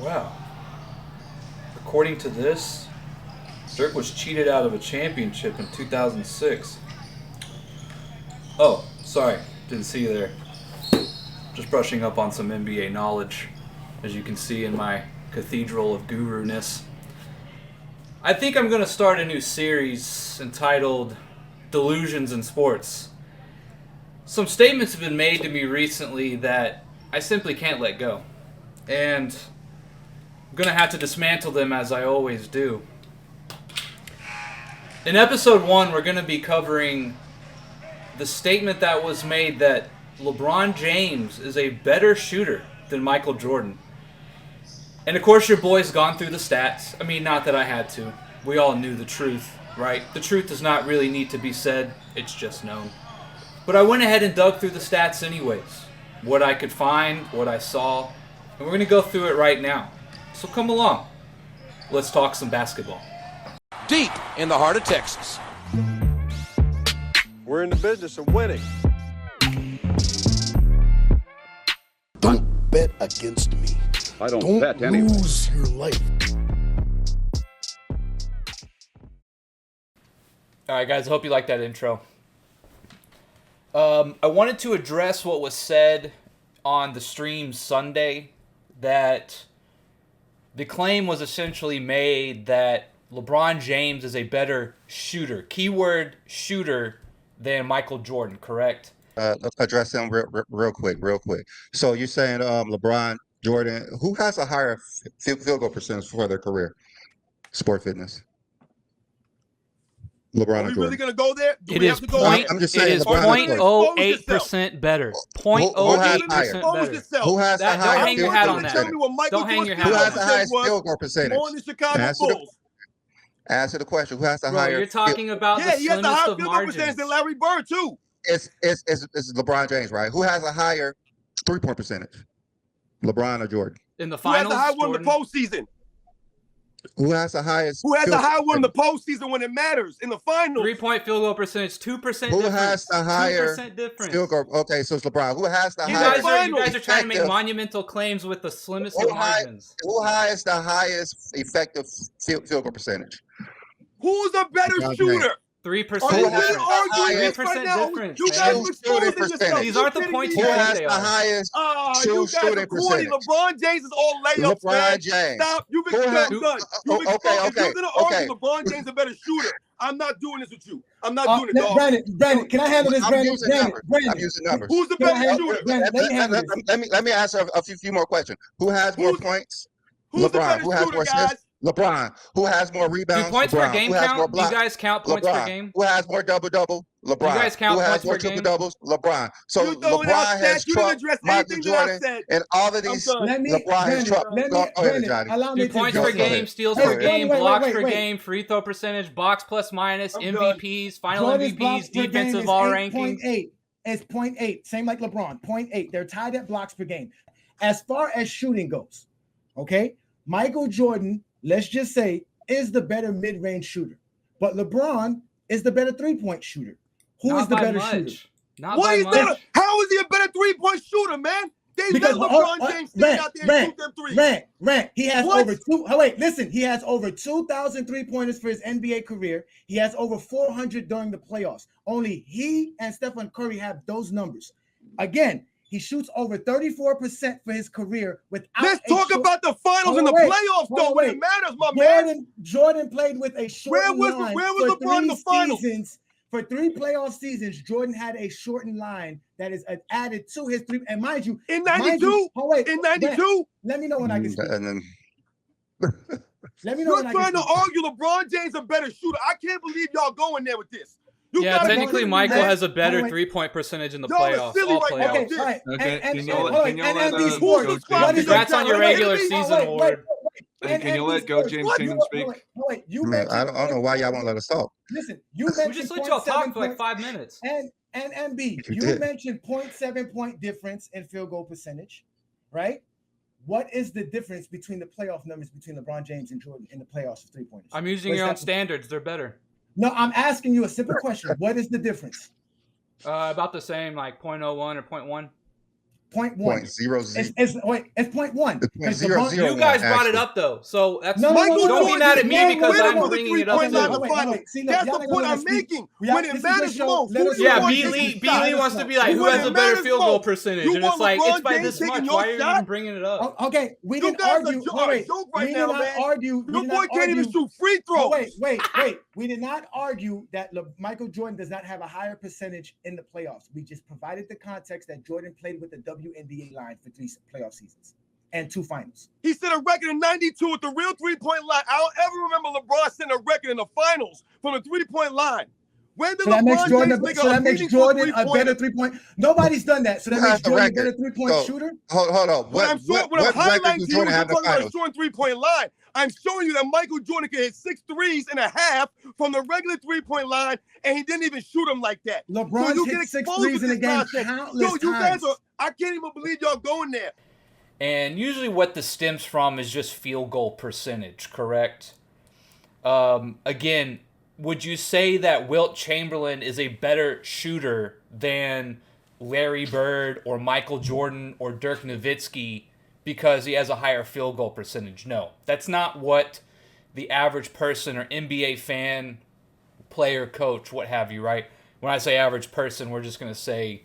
Wow. According to this, Dirk was cheated out of a championship in 2006. Oh, sorry. Didn't see you there. Just brushing up on some NBA knowledge, as you can see in my cathedral of guru-ness. I think I'm going to start a new series entitled Delusions in Sports. Some statements have been made to me recently that I simply can't let go. And I'm going to have to dismantle them as I always do. In episode 1, we're going to be covering the statement that was made that LeBron James is a better shooter than Michael Jordan. And of course your boy's gone through the stats. I mean, not that I had to. We all knew the truth, right? The truth does not really need to be said. It's just known. But I went ahead and dug through the stats anyways. What I could find, what I saw. And we're going to go through it right now. So come along. Let's talk some basketball. Deep in the heart of Texas. We're in the business of winning. Don't bet against me. I don't bet anyway. Lose your life. Alright guys, I hope you like that intro. I wanted to address what was said on the stream Sunday, that the claim was essentially made that LeBron James is a better shooter, keyword shooter, than Michael Jordan, correct? Address them real quick. So you're saying LeBron, Jordan, who has a higher field goal percentage for their career? Sport Fitness. LeBron Are and we Jordan. really gonna go there? Do It we is have to go there? I'm just it saying is LeBron and Jordan. 0.08% better. Who has 0.08% higher? better. Who has the Don't highest hang your field hat goal on that. Tell me percentage? what Michael Don't hang your Jordan's hat Who on has the that. highest was field goal percentage? on the Chicago Answer the- Bulls. Answer the question. Who has the Bro, higher? you're talking about Yeah, the he has the slimmest higher of field goal percentage margins. than Larry Bird too. It's LeBron James, right? Who has a higher 3-point percentage? LeBron or Jordan? In the Who has finals, the high one in the Jordan, postseason? Who has the highest? Who has the field- high one in the postseason when it matters in the finals? 3-point field goal percentage, 2% Who difference. has the higher 2% difference. field goal? Okay, so it's LeBron. Who has the You highest? guys are trying to make effective- monumental claims with the slimmest Who of margins. Who has the highest effective field goal percentage? Who's a better LeBron shooter? 3% Are you Who has really the arguing highest- this right 3% now? difference, You man. guys are Shooting exposing percentage. yourself. These You aren't the kidding points me? Who you think has they the are. highest? You guys shooting are corny. percentage? LeBron James is all layups, man. LeBron James. Stop. You've Who has- been done. You've okay, exposed. If okay, you're gonna okay. argue LeBron James a better shooter, I'm not doing this with you. I'm not doing it, dog. Brandon, can I handle this, I'm Brandon? using numbers. I'm using numbers. Who's the Can I better handle- shooter? Brandon, let me handle this. Let me answer a few more questions. Who has more Who's- points? Who's the LeBron. better Who has shooter, more guys? assists? LeBron. Who has more Do rebounds? points LeBron. per game Who has more count? Do you blocks? guys count points LeBron. per game? Who has more double-double? LeBron. guys count Who has points more per game? triple-doubles? LeBron. So You're throwing out LeBron has stats. You didn't trumped address Michael anything that I Jordan said. and all of I'm these. done. Let me, LeBron has Brandon, trumped. let me, Go ahead, Brandon, Johnny. allow me Do to points jump per in. game, steals Go per ahead. game, Wait, blocks wait, per wait. game, free throw percentage, box plus minus, I'm MVPs, final Jordan's blocks MVPs, per game defensive is all rankings. 8.8. It's 0.8, same like LeBron, 0.8. They're tied at blocks per game. As far as shooting goes, okay, Michael Jordan, let's just say, is the better mid-range shooter, but LeBron is the better three-point shooter. Who is Not the by better much. shooter? Not Why by is that? much. How is he a better three-point shooter, man? They Because let LeBron James stand out there and shoot them threes. Rant. He has What? over two. Oh wait, listen. He has over 2,000 3-pointers for his NBA career. He has over 400 during the playoffs. Only he and Stephen Curry have those numbers. Again, he shoots over 34% for his career without. Let's talk about the finals and the wait. playoffs, though, Oh, when wait. it matters, my man. Jordan played with a shortened line. where was for LeBron in the three finals? seasons. For 3 playoff seasons, Jordan had a shortened line that is added to his three. And mind you, In mind 92? you- oh wait, In Brent, 92? let me know when I can speak. And then Let me know You're when I trying can to speak. argue LeBron James a better shooter. I can't believe y'all going there with this. You Yeah, gotta be technically kidding me, Michael man. has a better Wait. 3-point percentage in the Y'all are playoffs. silly All right now. playoffs. Okay, all right. Okay, And can y'all let NB Who's Sports. the Coach squad? What is Congrats your on your job? regular Oh, season wait, award. Hey, can you let Sports. James What? Tatum speak? Wait, you man, I mentioned don't know why y'all won't let us talk. Listen, you We mentioned just let y'all talk for like 0.7 5 minutes. and MB, You you did. mentioned 0.7 point difference in field goal percentage, right? What is the difference between the playoff numbers between LeBron James and Jordan in the playoffs of 3-pointers? I'm using your own standards. They're better. No, I'm asking you a simple question. What is the difference? About the same, like 0.01 or 0.1. 0.1. Point zero zero. It's 0.1. It's Because 0.001, You guys brought it actually. up though, so that's No, Michael don't be Jordan mad at me didn't because win I'm for the bringing it up three-point line in too. the finals. See, look, That's y'all the ain't point gonna I'm speak. making. Yeah, When it this is matters your show. most, Let who us do you Yeah, know. want B This taking is- Lee, the shot? Wants to be like, This who is has When a it better matters field goal most, percentage? you And it's want like, it's LeBron by James this taking much. your Why are you shot? even bringing it up? Okay, we You didn't guys argue. are a Wait, joke we right did now, not man. argue. We Your did boy not can't even argue. shoot free Oh, throws. wait. We did not argue that Michael Jordan does not have a higher percentage in the playoffs. We just provided the context that Jordan played with the WNBA line for 3 playoff seasons and 2 finals. He set a record in 92 with the real three-point line. I don't ever remember LeBron setting a record in the finals from the three-point line. When did So that makes LeBron Jordan. James make So a that makes meaningful Jordan a three-pointer? better 3-point. Nobody's done that. So that Who makes has the Jordan a record? better 3-point So, shooter. hold on. When I'm What record highlighting do to you, Jordan you're have in the talking about finals? showing three-point line. I'm showing you that Michael Jordan can hit 6 threes and a half from the regular three-point line, and he didn't even shoot them like that. LeBron's so you hit get 6 exposed threes with in a this game nonsense. countless Yo, you guys times. are. I can't even believe y'all going there. And usually what this stems from is just field goal percentage, correct? Again, would you say that Wilt Chamberlain is a better shooter than Larry Bird or Michael Jordan or Dirk Nowitzki because he has a higher field goal percentage? No, that's not what the average person or NBA fan, player, coach, what have you, right? When I say average person, we're just going to say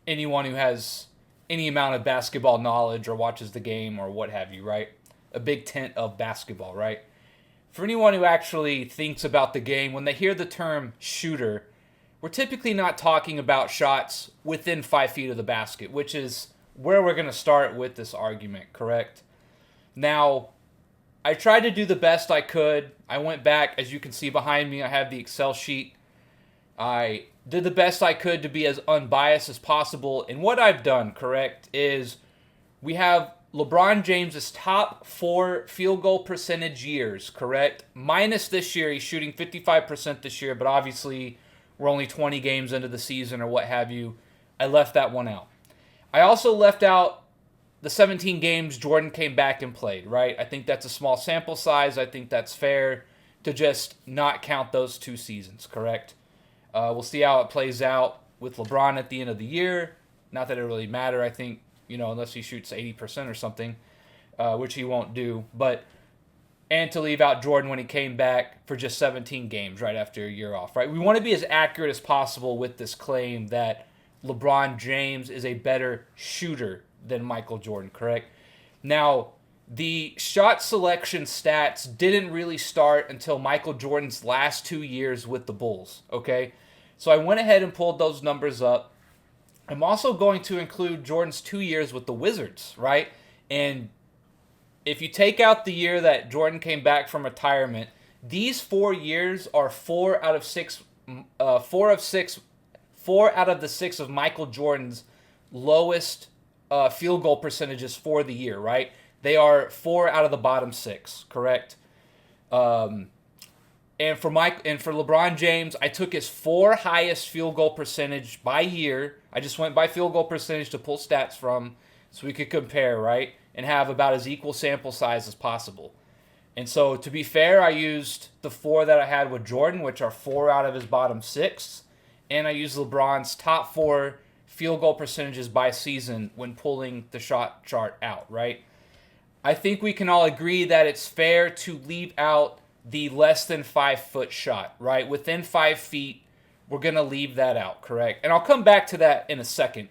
anyone who has any amount of basketball knowledge or watches the game or what have you, right? A big tent of basketball, right? For anyone who actually thinks about the game, when they hear the term shooter, we're typically not talking about shots within 5 feet of the basket, which is where we're going to start with this argument, correct? Now, I tried to do the best I could. I went back, as you can see behind me, I have the Excel sheet. I did the best I could to be as unbiased as possible. And what I've done, correct, is we have LeBron James' top 4 field goal percentage years, correct? Minus this year, he's shooting 55% this year, but obviously we're only 20 games into the season or what have you. I left that one out. I also left out the 17 games Jordan came back and played, right? I think that's a small sample size. I think that's fair to just not count those 2 seasons, correct? We'll see how it plays out with LeBron at the end of the year. Not that it really matter, I think, unless he shoots 80% or something, which he won't do. And to leave out Jordan when he came back for just 17 games right after a year off, right? We want to be as accurate as possible with this claim that LeBron James is a better shooter than Michael Jordan, correct? Now, the shot selection stats didn't really start until Michael Jordan's last 2 years with the Bulls, okay? So I went ahead and pulled those numbers up. I'm also going to include Jordan's 2 years with the Wizards, right? And if you take out the year that Jordan came back from retirement, these 4 years are 4 out of 6 of Michael Jordan's lowest field goal percentages for the year, right? They are 4 out of the bottom 6, correct? And for LeBron James, I took his 4 highest field goal percentage by year. I just went by field goal percentage to pull stats from so we could compare, right? And have about as equal sample size as possible. And so, to be fair, I used the 4 that I had with Jordan, which are 4 out of his bottom 6. And I used LeBron's top 4 field goal percentages by season when pulling the shot chart out, right? I think we can all agree that it's fair to leave out the less than 5 foot shot, right? Within 5 feet, we're going to leave that out, correct? And I'll come back to that in a second.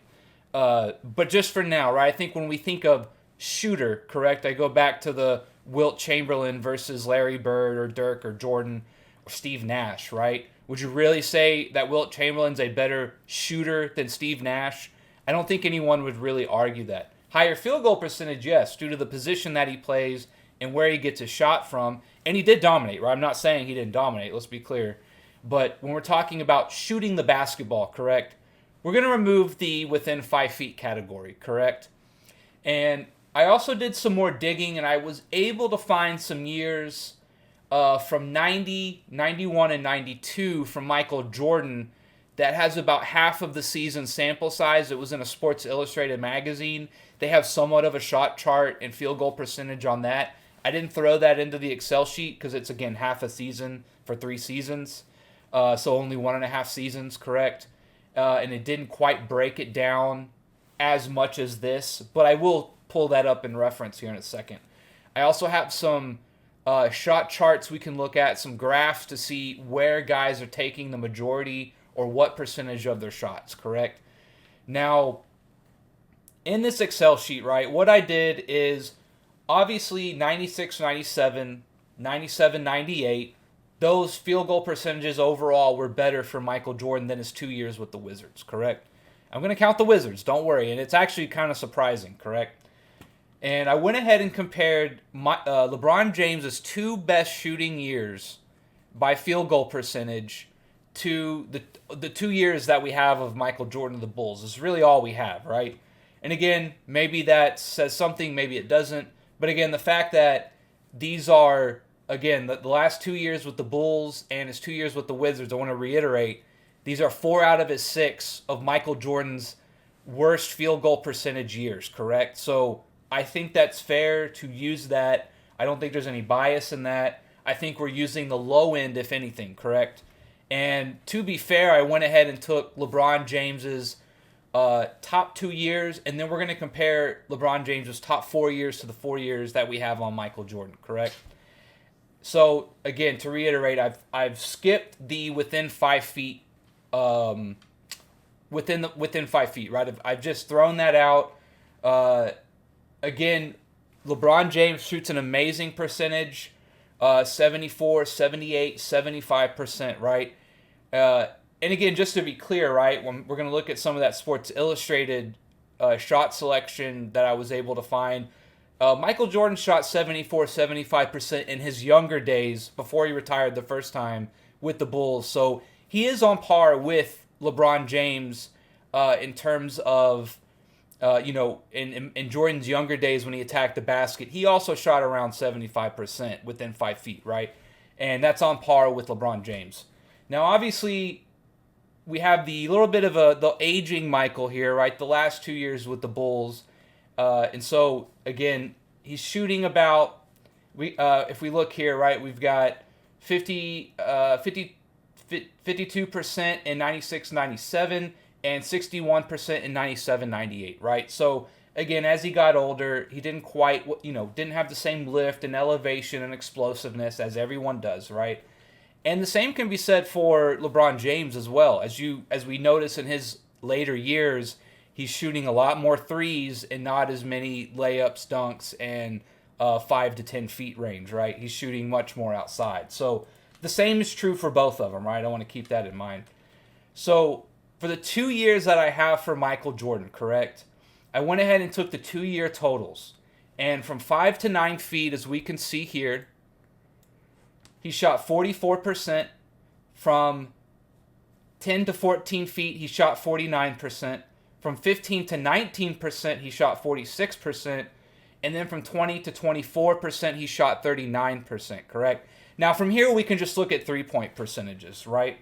But just for now, right? I think when we think of shooter, correct? I go back to the Wilt Chamberlain versus Larry Bird or Dirk or Jordan or Steve Nash, right? Would you really say that Wilt Chamberlain's a better shooter than Steve Nash? I don't think anyone would really argue that. Higher field goal percentage, yes, due to the position that he plays and where he gets his shot from. And he did dominate, right? I'm not saying he didn't dominate, let's be clear. But when we're talking about shooting the basketball, correct? We're going to remove the within 5 feet category, correct? And I also did some more digging, and I was able to find some years from 90, 91, and 92 from Michael Jordan that has about half of the season sample size. It was in a Sports Illustrated magazine. They have somewhat of a shot chart and field goal percentage on that. I didn't throw that into the Excel sheet because it's, again, half a season for 3 seasons. So only 1.5 seasons, correct? And it didn't quite break it down as much as this, but I will pull that up in reference here in a second. I also have some shot charts we can look at, some graphs to see where guys are taking the majority or what percentage of their shots, correct? Now, in this Excel sheet, right, what I did is obviously 96, 97, 97, 98, those field goal percentages overall were better for Michael Jordan than his 2 years with the Wizards, correct? I'm going to count the Wizards, don't worry, and it's actually kind of surprising, correct? And I went ahead and compared LeBron James's 2 best shooting years by field goal percentage to the 2 years that we have of Michael Jordan of the Bulls. It's really all we have, right? And again, maybe that says something, maybe it doesn't. But again, the fact that these are, again, the last 2 years with the Bulls and his 2 years with the Wizards, I want to reiterate, these are 4 out of his 6 of Michael Jordan's worst field goal percentage years, correct? So I think that's fair to use that. I don't think there's any bias in that. I think we're using the low end, if anything, correct? And to be fair, I went ahead and took LeBron James's top 2 years, and then we're going to compare LeBron James's top 4 years to the 4 years that we have on Michael Jordan, correct? So again, to reiterate, I've skipped the within 5 feet, within 5 feet, right? I've just thrown that out. Again, LeBron James shoots an amazing percentage, 74, 78, 75%, right? And again, just to be clear, right, when we're going to look at some of that Sports Illustrated shot selection that I was able to find, Michael Jordan shot 74, 75% in his younger days before he retired the first time with the Bulls. So he is on par with LeBron James in terms of, in Jordan's younger days when he attacked the basket. He also shot around 75% within 5 feet, right? And that's on par with LeBron James. Now, obviously, we have the little bit of the aging Michael here, right? The last 2 years with the Bulls. And so, again, he's shooting about, if we look here, right, we've got 52% in 96-97 and 61% in 97-98, right? So, again, as he got older, he didn't quite, didn't have the same lift and elevation and explosiveness as everyone does, right? And the same can be said for LeBron James as well. As we notice in his later years, he's shooting a lot more threes and not as many layups, dunks, and 5 to 10 feet range, right? He's shooting much more outside. So the same is true for both of them, right? I want to keep that in mind. So for the 2 years that I have for Michael Jordan, correct, I went ahead and took the 2-year totals. And from 5 to 9 feet, as we can see here, he shot 44%. From 10 to 14 feet, he shot 49%. From 15 to 19%, he shot 46%. And then from 20 to 24%, he shot 39%, correct? Now, from here, we can just look at three-point percentages, right?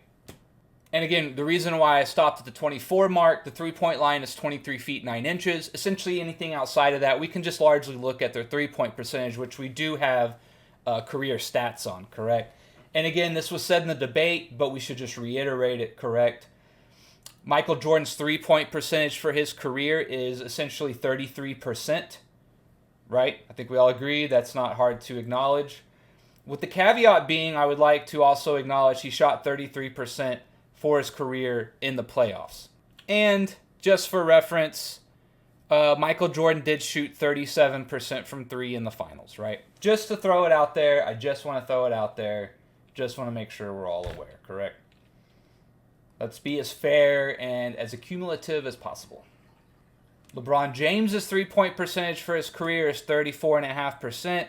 And again, the reason why I stopped at the 24 mark, the three-point line is 23 feet 9 inches. Essentially, anything outside of that, we can just largely look at their three-point percentage, which we do have career stats on, correct? And again, this was said in the debate, but we should just reiterate it, correct? Michael Jordan's three-point percentage for his career is essentially 33%, right? I think we all agree that's not hard to acknowledge. With the caveat being, I would like to also acknowledge he shot 33% for his career in the playoffs. And just for reference, Michael Jordan did shoot 37% from 3 in the finals, right? Just to throw it out there. I just want to throw it out there. Just want to make sure we're all aware, correct? Let's be as fair and as accumulative as possible. LeBron James's three-point percentage for his career is 34.5%,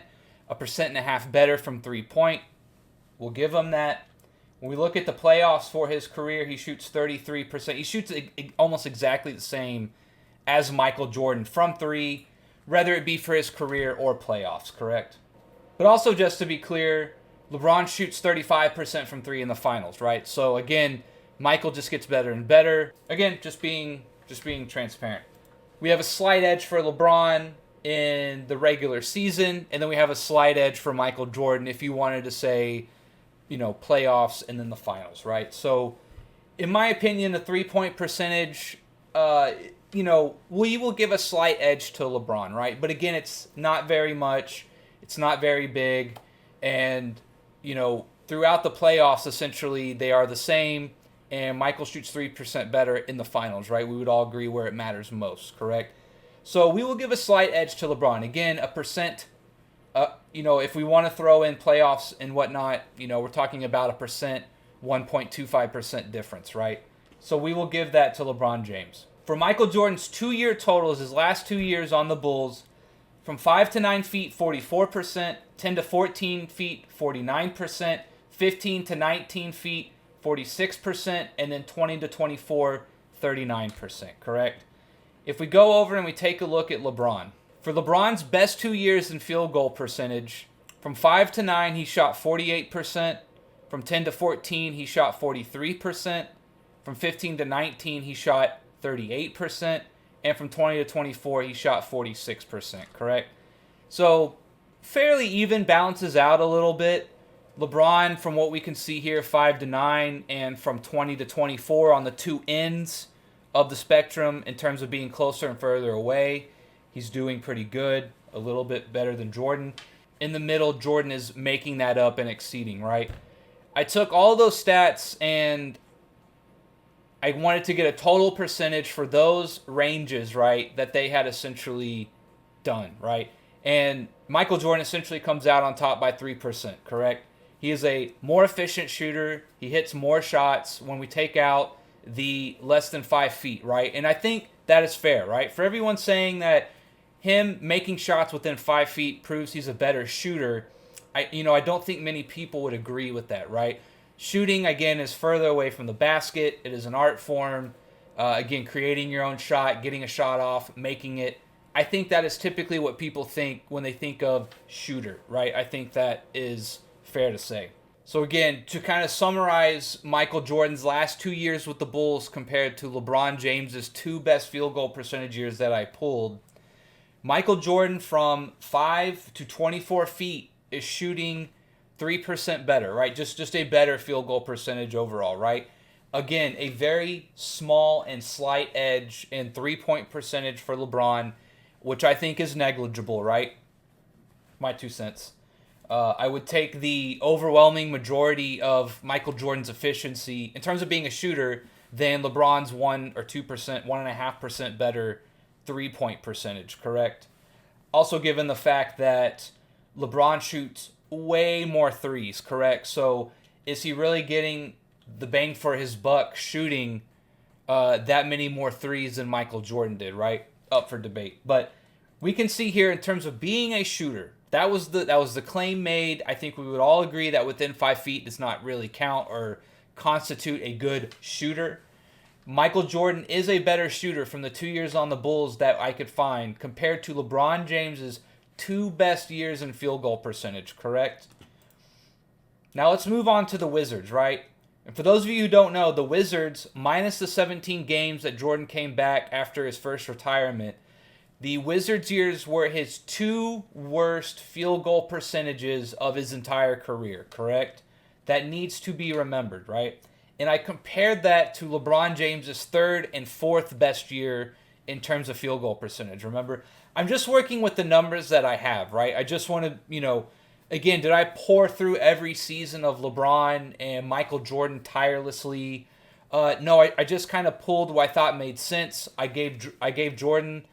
1.5% better from three-point. We'll give him that. When we look at the playoffs for his career, he shoots 33%. He shoots almost exactly the same as Michael Jordan from 3, whether it be for his career or playoffs, correct? But also, just to be clear, LeBron shoots 35% from 3 in the finals, right? So again, Michael just gets better and better. Again, just being transparent. We have a slight edge for LeBron in the regular season, and then we have a slight edge for Michael Jordan if you wanted to say, playoffs and then the finals, right? So, in my opinion, the three-point percentage we will give a slight edge to LeBron, right? But again, it's not very much. It's not very big. And, throughout the playoffs, essentially, they are the same. And Michael shoots 3% better in the finals, right? We would all agree where it matters most, correct? So we will give a slight edge to LeBron. Again, a percent, if we want to throw in playoffs and whatnot, we're talking about a percent, 1.25% difference, right? So we will give that to LeBron James. For Michael Jordan's 2-year totals, his last 2 years on the Bulls, from 5 to 9 feet, 44%, 10 to 14 feet, 49%, 15 to 19 feet, 46%, and then 20 to 24, 39%, correct? If we go over and we take a look at LeBron, for LeBron's best 2 years in field goal percentage, from 5 to 9, he shot 48%. From 10 to 14, he shot 43%. From 15 to 19, he shot 38%. And from 20 to 24, he shot 46%, correct? So fairly even, balances out a little bit. LeBron, from what we can see here, 5 to 9, and from 20 to 24 on the two ends of the spectrum in terms of being closer and further away. He's doing pretty good, a little bit better than Jordan. In the middle, Jordan is making that up and exceeding, right? I took all those stats and I wanted to get a total percentage for those ranges, right, that they had essentially done, right? And Michael Jordan essentially comes out on top by 3%, correct? He is a more efficient shooter. He hits more shots when we take out the less than 5 feet, right? And I think that is fair, right? For everyone saying that him making shots within 5 feet proves he's a better shooter, I don't think many people would agree with that, right? Shooting, again, is further away from the basket. It is an art form. Again, creating your own shot, getting a shot off, making it. I think that is typically what people think when they think of shooter, right? I think that is fair to say. So again, to kind of summarize Michael Jordan's last 2 years with the Bulls compared to LeBron James's 2 best field goal percentage years that I pulled, Michael Jordan from 5 to 24 feet is shooting 3% better, right? Just a better field goal percentage overall, right? Again, a very small and slight edge in 3-point percentage for LeBron, which I think is negligible, right? My 2 cents. I would take the overwhelming majority of Michael Jordan's efficiency in terms of being a shooter than LeBron's 1 or 2%, 1.5% better 3-point percentage, correct? Also, given the fact that LeBron shoots way more threes, correct? So is he really getting the bang for his buck shooting that many more threes than Michael Jordan did, right? Up for debate. But we can see here in terms of being a shooter, that was the claim made. I think we would all agree that within 5 feet does not really count or constitute a good shooter. Michael Jordan is a better shooter from the 2 years on the Bulls that I could find compared to LeBron James's 2 best years in field goal percentage, correct? Now let's move on to the Wizards, right? And for those of you who don't know, the Wizards, minus the 17 games that Jordan came back after his first retirement, the Wizards years were his 2 worst field goal percentages of his entire career, correct? That needs to be remembered, right? And I compared that to LeBron James's 3rd and 4th best year in terms of field goal percentage. Remember, I'm just working with the numbers that I have, right? I just want to, again, did I pour through every season of LeBron and Michael Jordan tirelessly? No, I just kind of pulled what I thought made sense. I gave Jordan.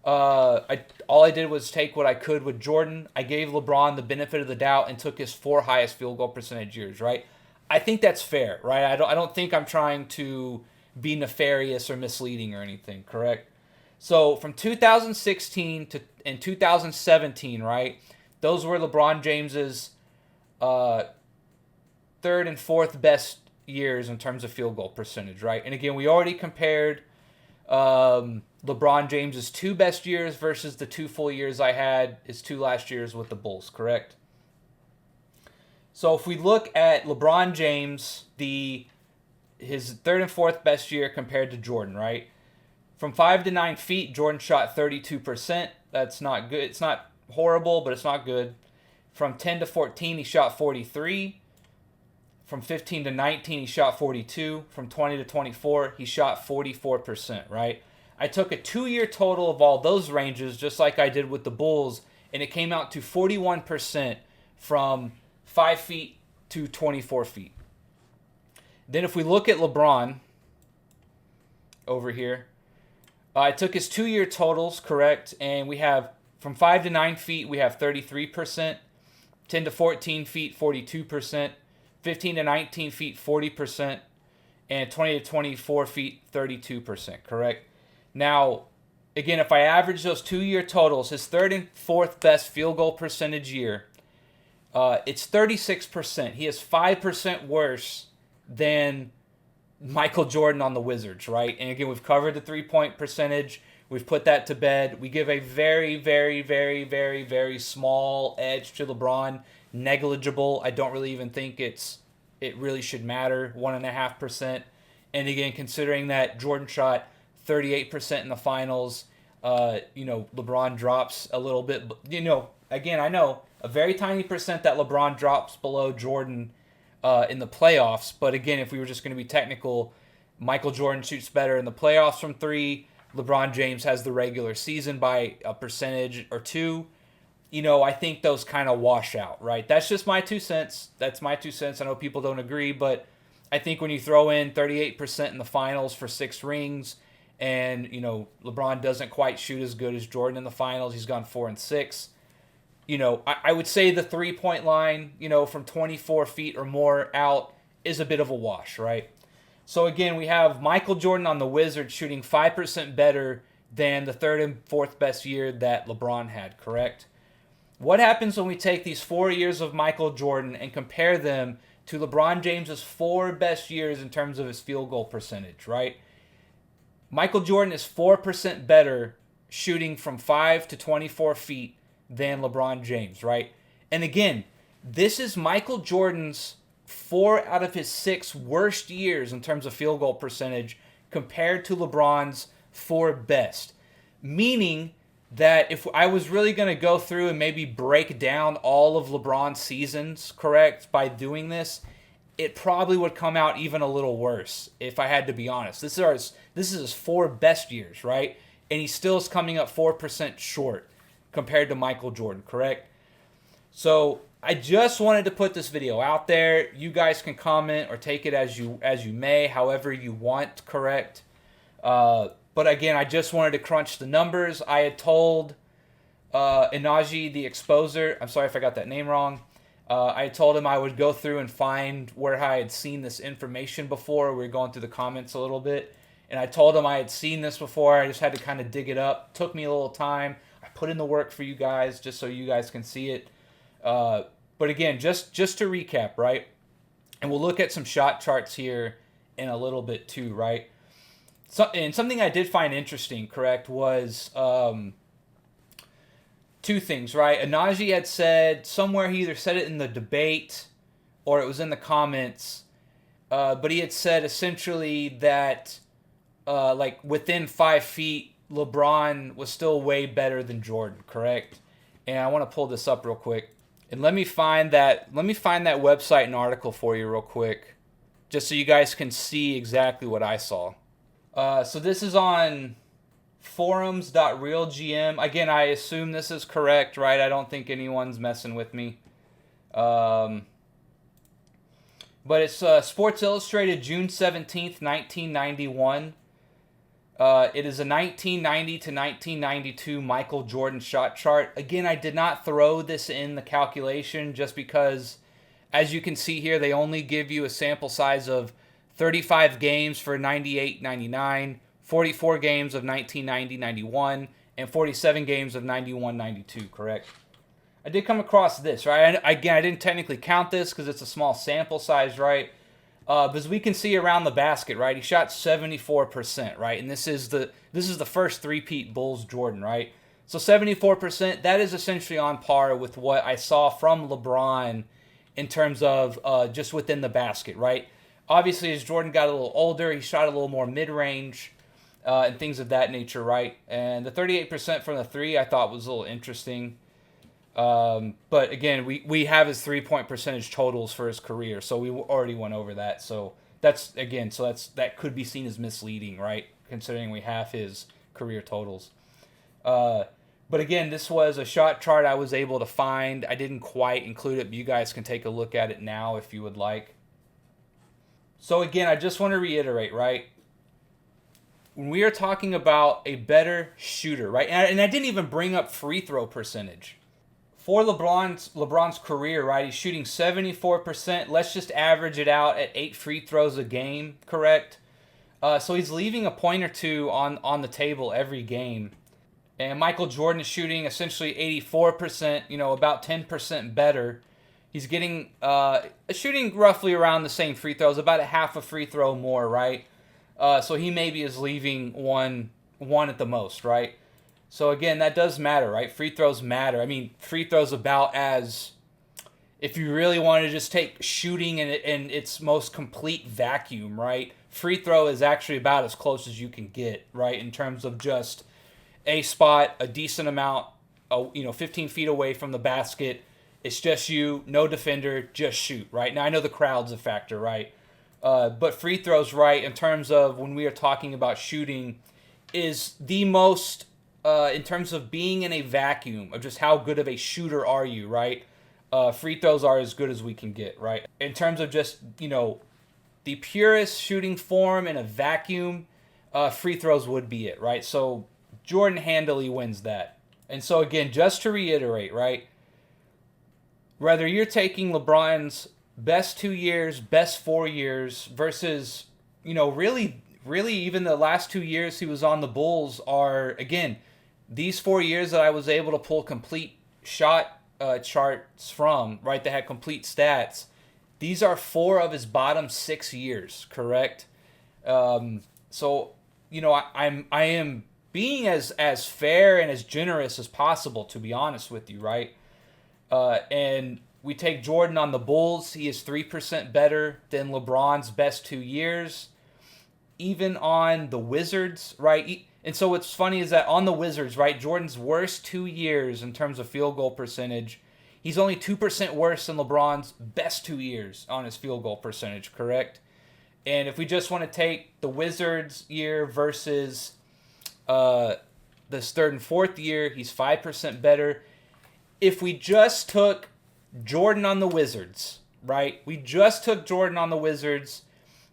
All I did was take what I could with Jordan. I gave LeBron the benefit of the doubt and took his 4 highest field goal percentage years, right? I think that's fair, right? I don't think I'm trying to be nefarious or misleading or anything, correct? So from 2016 to 2017, right? Those were LeBron James's 3rd and 4th best years in terms of field goal percentage, right? And again, we already compared LeBron James's 2 best years versus the 2 full years I had, his 2 last years with the Bulls, correct? So if we look at LeBron James, his 3rd and 4th best year compared to Jordan, right? From 5 to 9 feet, Jordan shot 32%. That's not good. It's not horrible, but it's not good. From 10 to 14, he shot 43. From 15 to 19, he shot 42. From 20 to 24, he shot 44%, right? I took a 2-year total of all those ranges, just like I did with the Bulls, and it came out to 41% from 5 feet to 24 feet. Then if we look at LeBron over here, I took his 2-year totals, correct, and we have from 5 to 9 feet, we have 33%, 10 to 14 feet, 42%, 15 to 19 feet, 40%, and 20 to 24 feet, 32%, correct? Now, again, if I average those 2-year totals, his third and fourth best field goal percentage year, it's 36%. He is 5% worse than Michael Jordan on the Wizards, right? And again, we've covered the three-point percentage. We've put that to bed. We give a very, very, very, very, very small edge to LeBron. Negligible. I don't really even think it really should matter. 1.5%. And again, considering that Jordan shot 38% in the finals, LeBron drops a little bit. Again, I know a very tiny percent that LeBron drops below Jordan in the playoffs. But again, if we were just going to be technical, Michael Jordan shoots better in the playoffs from 3. LeBron James has the regular season by a percentage or 2. I think those kind of wash out, right? That's just my 2 cents. That's my 2 cents. I know people don't agree, but I think when you throw in 38% in the finals for 6 rings, and LeBron doesn't quite shoot as good as Jordan in the finals, he's gone 4 and 6. I would say the 3-point line, from 24 feet or more out is a bit of a wash, right? So again, we have Michael Jordan on the Wizards shooting 5% better than the third and fourth best year that LeBron had, correct? What happens when we take these 4 years of Michael Jordan and compare them to LeBron James's 4 best years in terms of his field goal percentage, right? Michael Jordan is 4% better shooting from 5 to 24 feet than LeBron James, right? And again, this is Michael Jordan's 4 out of his 6 worst years in terms of field goal percentage compared to LeBron's 4 best. Meaning that if I was really going to go through and maybe break down all of LeBron's seasons, correct, by doing this, it probably would come out even a little worse, if I had to be honest. This is his 4 best years, right? And he still is coming up 4% short compared to Michael Jordan, correct? So I just wanted to put this video out there. You guys can comment or take it as you may, however you want, correct? But again, I just wanted to crunch the numbers. I had told Inaji, the exposer, I'm sorry if I got that name wrong. I told him I would go through and find where I had seen this information before. We were going through the comments a little bit. And I told him I had seen this before. I just had to kind of dig it up. Took me a little time. I put in the work for you guys just so you guys can see it. But again, just to recap, right? And we'll look at some shot charts here in a little bit too, right? And something I did find interesting, correct, was 2 things, right? Anaji had said somewhere, he either said it in the debate or it was in the comments, but he had said essentially that within 5 feet, LeBron was still way better than Jordan, correct? And I want to pull this up real quick. And let me find that website and article for you real quick, just so you guys can see exactly what I saw. So this is on forums.realgm. Again, I assume this is correct, right? I don't think anyone's messing with me. But it's Sports Illustrated, June 17th, 1991. It is a 1990 to 1992 Michael Jordan shot chart. Again, I did not throw this in the calculation just because, as you can see here, they only give you a sample size of 35 games for 98-99, 44 games of 1990-91, and 47 games of 91-92, correct? I did come across this, right? Again, I didn't technically count this because it's a small sample size, right? But as we can see around the basket, right, he shot 74%, right? And this is the first three-peat Bulls Jordan, right? So 74%, that is essentially on par with what I saw from LeBron in terms of just within the basket, right? Obviously, as Jordan got a little older, he shot a little more mid-range and things of that nature, right? And the 38% from the three I thought was a little interesting. But again, we have his 3-point percentage totals for his career, so we already went over that. So that could be seen as misleading, right? Considering we have his career totals. But again, this was a shot chart I was able to find. I didn't quite include it, but you guys can take a look at it now if you would like. So again, I just want to reiterate, right? When we are talking about a better shooter, right? And I didn't even bring up free throw percentage. For LeBron's career, right? He's shooting 74%. Let's just average it out at 8 free throws a game, correct? So he's leaving a point or two on the table every game. And Michael Jordan is shooting essentially 84%, about 10% better. He's getting shooting roughly around the same free throws, about a half a free throw more, right? So he maybe is leaving one at the most, right? So again, that does matter, right? Free throws matter. I mean, free throws about as, if you really want to just take shooting in its most complete vacuum, right? Free throw is actually about as close as you can get, right? In terms of just a spot, a decent amount, 15 feet away from the basket. It's just you, no defender, just shoot, right? Now, I know the crowd's a factor, right? But free throws, right, in terms of when we are talking about shooting, is the most, in terms of being in a vacuum, of just how good of a shooter are you, right? Free throws are as good as we can get, right? In terms of just, the purest shooting form in a vacuum, free throws would be it, right? So Jordan handily wins that. And so again, just to reiterate, right? Whether you're taking LeBron's best 2 years, best 4 years versus, really even the last 2 years he was on the Bulls are, again, these 4 years that I was able to pull complete shot charts from, right, that had complete stats. These are 4 of his bottom 6 years, correct? So, I am being as fair and as generous as possible, to be honest with you, right? And we take Jordan on the Bulls. He is 3% better than LeBron's best 2 years. Even on the Wizards, right? And so what's funny is that on the Wizards, right, Jordan's worst 2 years in terms of field goal percentage, he's only 2% worse than LeBron's best 2 years on his field goal percentage, correct? And if we just want to take the Wizards year versus this third and fourth year, he's 5% better. If we just took Jordan on the Wizards, right? We just took Jordan on the Wizards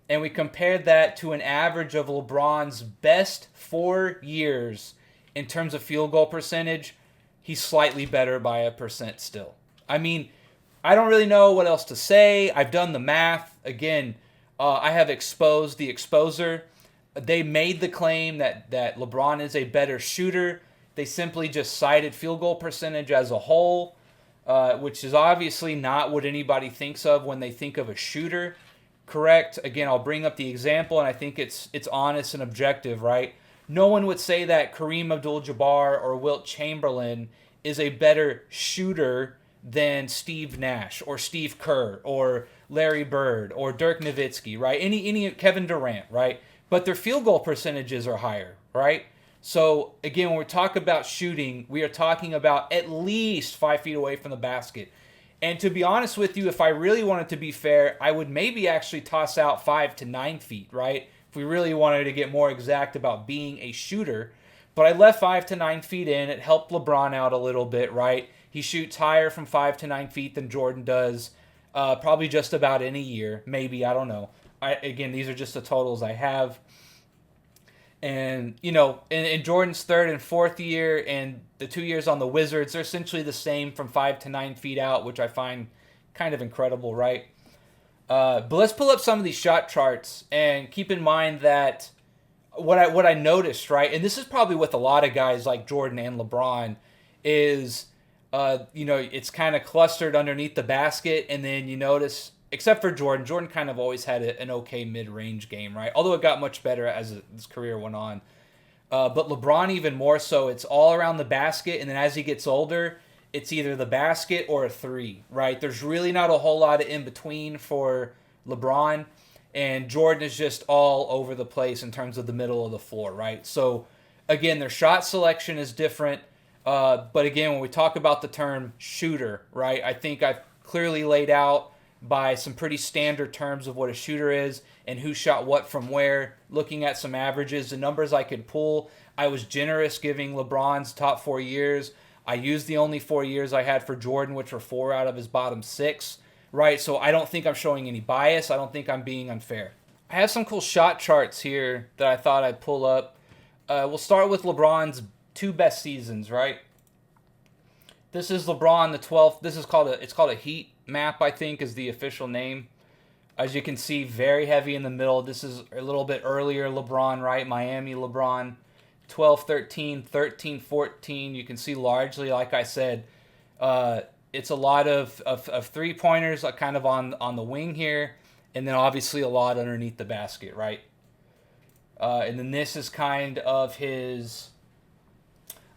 and we compared that to an average of LeBron's best 4 years in terms of field goal percentage, he's slightly better by 1% still. I mean, I don't really know what else to say. I've done the math. Again, I have exposed the exposer. They made the claim that LeBron is a better shooter. They simply just cited field goal percentage as a whole, which is obviously not what anybody thinks of when they think of a shooter, correct? Again, I'll bring up the example, and I think it's honest and objective, right? No one would say that Kareem Abdul-Jabbar or Wilt Chamberlain is a better shooter than Steve Nash or Steve Kerr or Larry Bird or Dirk Nowitzki, right? Any Kevin Durant, right? But their field goal percentages are higher, right? So again, when we talk about shooting, we are talking about at least 5 feet away from the basket. And to be honest with you, if I really wanted to be fair, I would maybe actually toss out 5 to 9 feet, right? If we really wanted to get more exact about being a shooter. But I left 5 to 9 feet in. It helped LeBron out a little bit, right? He shoots higher from 5 to 9 feet than Jordan does, probably just about any year. Maybe, I don't know. Again, these are just the totals I have. And, in Jordan's third and fourth year and the 2 years on the Wizards, they're essentially the same from 5 to 9 feet out, which I find kind of incredible, right? But let's pull up some of these shot charts and keep in mind that what I noticed, right, and this is probably with a lot of guys like Jordan and LeBron, is, it's kind of clustered underneath the basket, and then you notice, except for Jordan kind of always had an okay mid-range game, right? Although it got much better as his career went on. But LeBron even more so, it's all around the basket, and then as he gets older, it's either the basket or a three, right? There's really not a whole lot of in-between for LeBron, and Jordan is just all over the place in terms of the middle of the floor, right? So, again, their shot selection is different, but again, when we talk about the term shooter, right, I think I've clearly laid out by some pretty standard terms of what a shooter is and who shot what from where, looking at some averages, the numbers I could pull. I was generous giving LeBron's top 4 years. I used the only 4 years I had for Jordan, which were 4 out of his bottom 6, right? So I don't think I'm showing any bias. I don't think I'm being unfair. I have some cool shot charts here that I thought I'd pull up. We'll start with LeBron's 2 best seasons, right? This is LeBron, the 12th. This is called a heat map, I think, is the official name. As you can see, very heavy in the middle. This is a little bit earlier LeBron, right? Miami LeBron, 12-13, 13-14. You can see largely, like I said, it's a lot of 3-pointers kind of on the wing here, and then obviously a lot underneath the basket, right? And then this is kind of his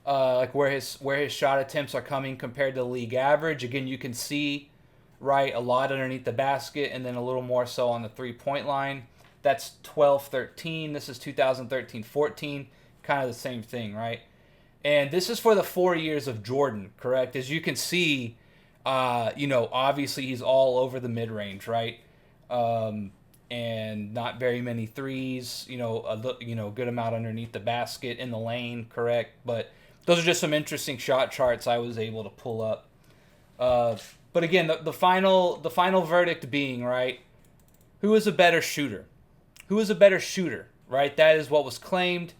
like where his shot attempts are coming compared to the league average. Again, you can see, right, a lot underneath the basket and then a little more so on the 3-point line. That's 12-13. This is 2013-14, kind of the same thing, right? And this is for the 4 years of Jordan, correct? As you can see, obviously he's all over the mid-range, right? And not very many threes, good amount underneath the basket in the lane, correct? But those are just some interesting shot charts I was able to pull up. But again, the final verdict being, right, who is a better shooter? Who is a better shooter, right? That is what was claimed.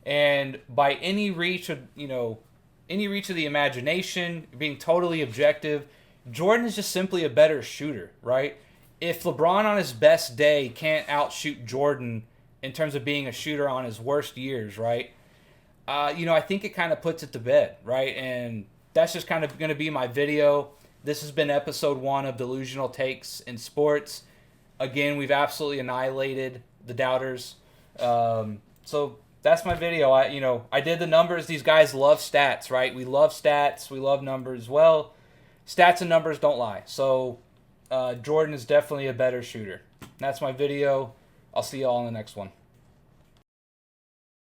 And by any reach of the imagination, being totally objective, Jordan is just simply a better shooter, right? If LeBron on his best day can't outshoot Jordan in terms of being a shooter on his worst years, right? I think it kind of puts it to bed, right? And that's just kind of going to be my video. This has been episode 1 of Delusional Takes in Sports. Again, we've absolutely annihilated the doubters. So that's my video. I did the numbers. These guys love stats, right? We love stats. We love numbers. Well, stats and numbers don't lie. So Jordan is definitely a better shooter. That's my video. I'll see you all in the next one.